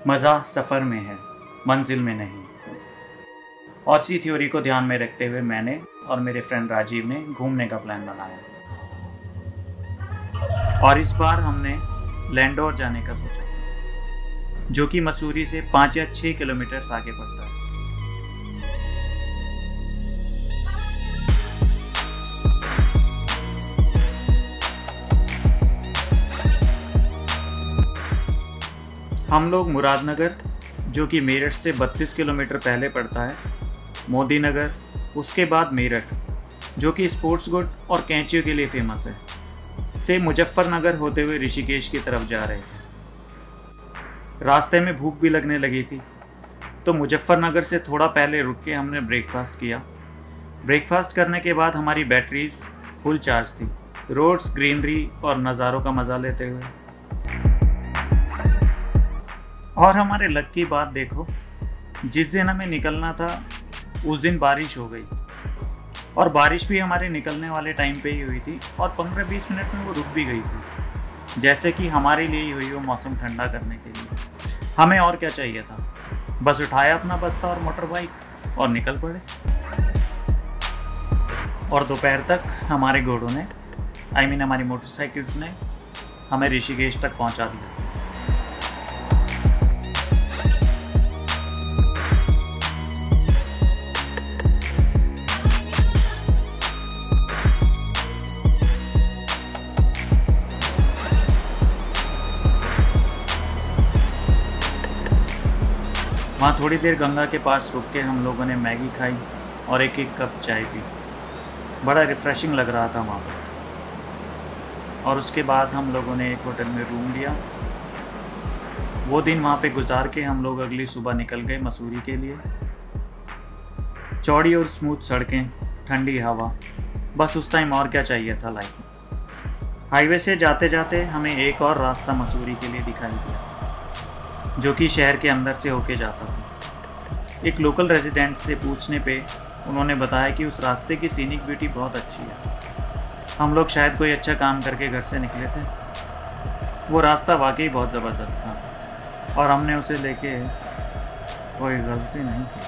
मज़ा सफ़र में है, मंजिल में नहीं। और इसी थ्योरी को ध्यान में रखते हुए मैंने और मेरे फ्रेंड राजीव ने घूमने का प्लान बनाया और इस बार हमने लैंडोर जाने का सोचा, जो कि मसूरी से 5 या 6 किलोमीटर आगे पड़ता है। हम लोग मुरादनगर, जो कि मेरठ से 32 किलोमीटर पहले पड़ता है, मोदी नगर, उसके बाद मेरठ, जो कि स्पोर्ट्स गुड और कैंचियों के लिए फेमस है, से मुजफ्फरनगर होते हुए ऋषिकेश की तरफ जा रहे थे। रास्ते में भूख भी लगने लगी थी, तो मुजफ्फरनगर से थोड़ा पहले रुक के हमने ब्रेकफास्ट किया। ब्रेकफास्ट करने के बाद हमारी बैटरीज फुल चार्ज थी, रोड्स, ग्रीनरी और नज़ारों का मज़ा लेते हुए। और हमारे लक की बात देखो, जिस दिन हमें निकलना था उस दिन बारिश हो गई, और बारिश भी हमारे निकलने वाले टाइम पे ही हुई थी और 15-20 मिनट में वो रुक भी गई थी, जैसे कि हमारे लिए ही हुई वो मौसम ठंडा करने के लिए। हमें और क्या चाहिए था, बस उठाया अपना बस्ता और मोटर बाइक और निकल पड़े। और दोपहर तक हमारे घोड़ों ने, हमारी मोटरसाइकिल्स ने हमें ऋषिकेश तक पहुंचा दिया। वहाँ थोड़ी देर गंगा के पास रुक के हम लोगों ने मैगी खाई और एक एक कप चाय पी। बड़ा रिफ़्रेशिंग लग रहा था वहाँ पर। और उसके बाद हम लोगों ने एक होटल में रूम लिया। वो दिन वहाँ पे गुजार के हम लोग अगली सुबह निकल गए मसूरी के लिए। चौड़ी और स्मूथ सड़कें, ठंडी हवा, बस उस टाइम और क्या चाहिए था लाइफ में। हाईवे से जाते जाते हमें एक और रास्ता मसूरी के लिए दिखाई दिया, जो कि शहर के अंदर से होके जाता था। एक लोकल रेजिडेंट से पूछने पे उन्होंने बताया कि उस रास्ते की सीनिक ब्यूटी बहुत अच्छी है। हम लोग शायद कोई अच्छा काम करके घर से निकले थे। वो रास्ता वाकई बहुत ज़बरदस्त था और हमने उसे लेके कोई गलती नहीं की।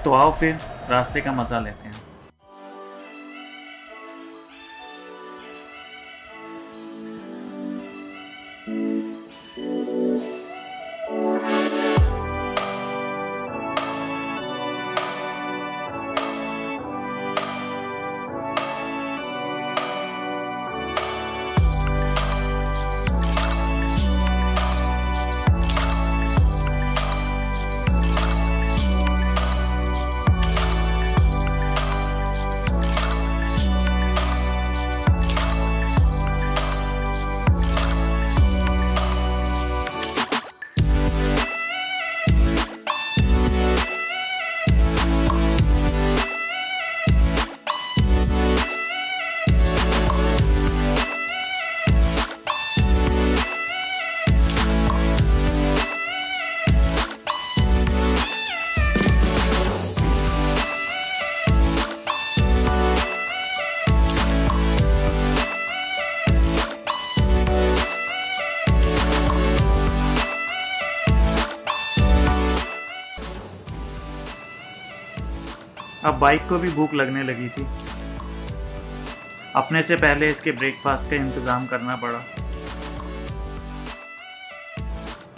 तो आओ फिर रास्ते का मज़ा लेते हैं। अब बाइक को भी भूख लगने लगी थी। अपने से पहले इसके ब्रेकफास्ट का इंतज़ाम करना पड़ा।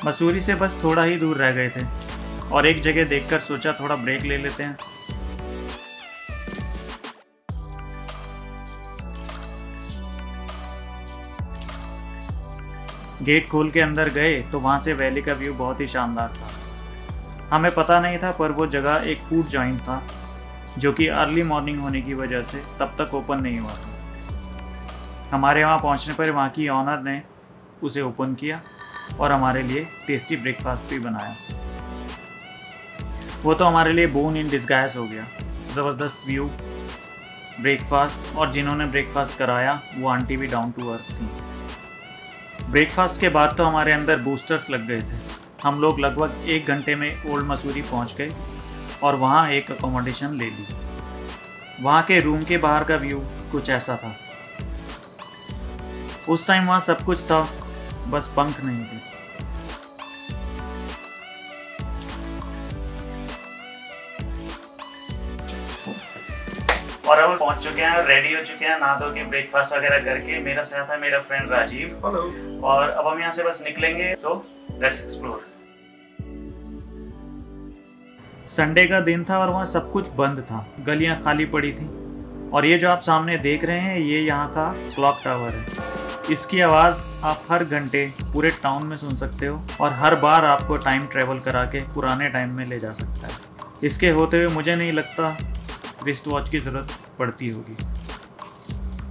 मसूरी से बस थोड़ा ही दूर रह गए थे और एक जगह देखकर सोचा थोड़ा ब्रेक ले लेते हैं। गेट खोल के अंदर गए तो वहाँ से वैली का व्यू बहुत ही शानदार था। हमें पता नहीं था, पर वो जगह एक फूड जॉइंट था, जो कि अर्ली मॉर्निंग होने की वजह से तब तक ओपन नहीं हुआ था। हमारे वहाँ पहुँचने पर वहाँ की ऑनर ने उसे ओपन किया और हमारे लिए टेस्टी ब्रेकफास्ट भी बनाया। वो तो हमारे लिए बोन इन डिस्गाइज हो गया। ज़बरदस्त व्यू, ब्रेकफास्ट, और जिन्होंने ब्रेकफास्ट कराया वो आंटी भी डाउन टू अर्थ थी। ब्रेकफास्ट के बाद तो हमारे अंदर बूस्टर्स लग गए थे। हम लोग लगभग 1 घंटे में ओल्ड मसूरी पहुँच गए और वहाँ एक अकोमोडेशन ले ली। वहाँ के रूम के बाहर का व्यू कुछ ऐसा था। उस टाइम वहाँ सब कुछ था, बस पंख नहीं थे। और अब हम पहुंच चुके हैं, रेडी हो चुके हैं, नहा धो के ब्रेकफास्ट वगैरह करके। मेरा साथ है मेरा फ्रेंड राजीव। हेलो। और अब हम यहाँ से बस निकलेंगे। So let's explore. संडे का दिन था और वहाँ सब कुछ बंद था, गलियाँ खाली पड़ी थी। और ये जो आप सामने देख रहे हैं ये यहाँ का क्लॉक टावर है। इसकी आवाज़ आप हर घंटे पूरे टाउन में सुन सकते हो और हर बार आपको टाइम ट्रेवल करा के पुराने टाइम में ले जा सकता है। इसके होते हुए मुझे नहीं लगता रिस्ट वॉच की ज़रूरत पड़ती होगी।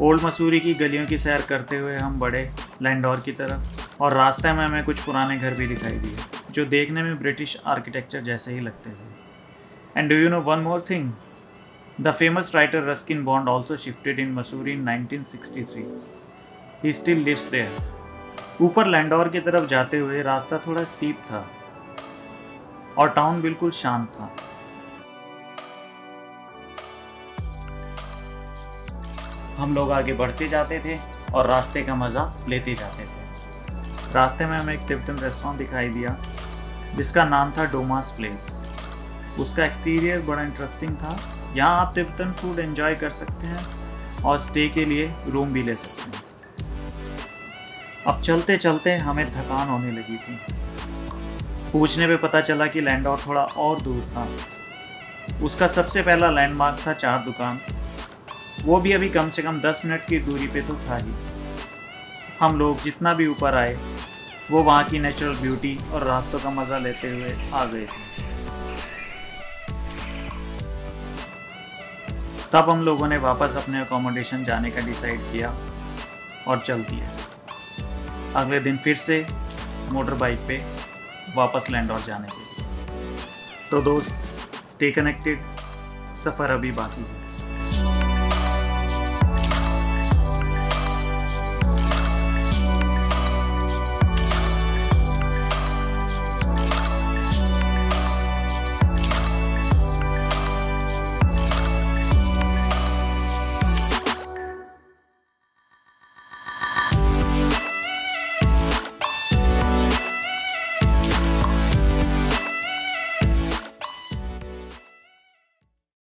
ओल्ड मसूरी की गलियों की सैर करते हुए हम बढ़े लैंडोर की तरफ और रास्ते में हमें कुछ पुराने घर भी दिखाई दिए जो देखने में ब्रिटिश आर्किटेक्चर जैसे ही लगते थे। And do you know one more thing? The famous writer Ruskin Bond also shifted in Mussoorie in 1963। He still lives there. ऊपर लैंडोर की तरफ जाते हुए रास्ता थोड़ा स्टीप था और टाउन बिल्कुल शांत था। हम लोग आगे बढ़ते जाते थे और रास्ते का मज़ा लेते जाते थे। रास्ते में हमें एक तिब्बतन रेस्टोरेंट दिखाई दिया जिसका नाम था डोमास प्लेस। उसका एक्सटीरियर बड़ा इंटरेस्टिंग था। यहाँ आप तिब्बतन फूड एंजॉय कर सकते हैं और स्टे के लिए रूम भी ले सकते हैं। अब चलते चलते हमें थकान होने लगी थी। पूछने पे पता चला कि लैंडोर थोड़ा और दूर था। उसका सबसे पहला लैंडमार्क था चार दुकान। वो भी अभी कम से कम 10 मिनट की दूरी पे तो था ही। हम लोग जितना भी ऊपर आए वो वहाँ की नेचुरल ब्यूटी और रास्तों का मज़ा लेते हुए आ गए थे। तब हम लोगों ने वापस अपने अकोमोडेशन जाने का डिसाइड किया और चल दिया। अगले दिन फिर से मोटर बाइक पे वापस लैंडोर जाने के लिए। तो दोस्त, स्टे कनेक्टेड, सफ़र अभी बाकी है।